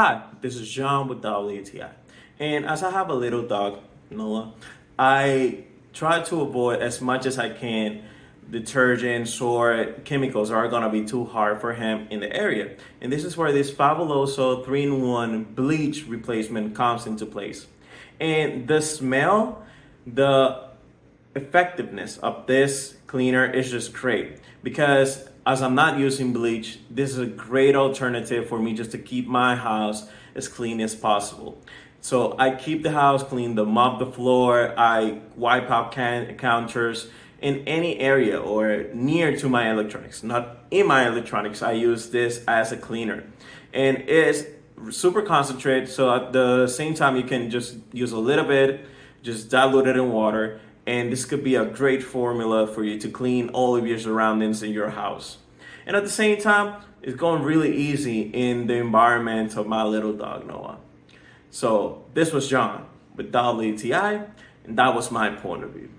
Hi, this is John with WTI. And as I have a little dog, Noah, I try to avoid as much as I can detergents or chemicals are gonna be too hard for him in the area. And this is where this Fabuloso 3-in-1 bleach replacement comes into place. And the smell, the effectiveness of this cleaner is just great because as I'm not using bleach, this is a great alternative for me just to keep my house as clean as possible. So I keep the house clean, mop the floor, I wipe out counters in any area or near to my electronics. Not in my electronics, I use this as a cleaner. And it's super concentrated, so at the same time you can just use a little bit, just dilute it in water, and this could be a great formula for you to clean all of your surroundings in your house. And at the same time, it's going really easy in the environment of my little dog, Noah. So this was John with WTI, and that was my point of view.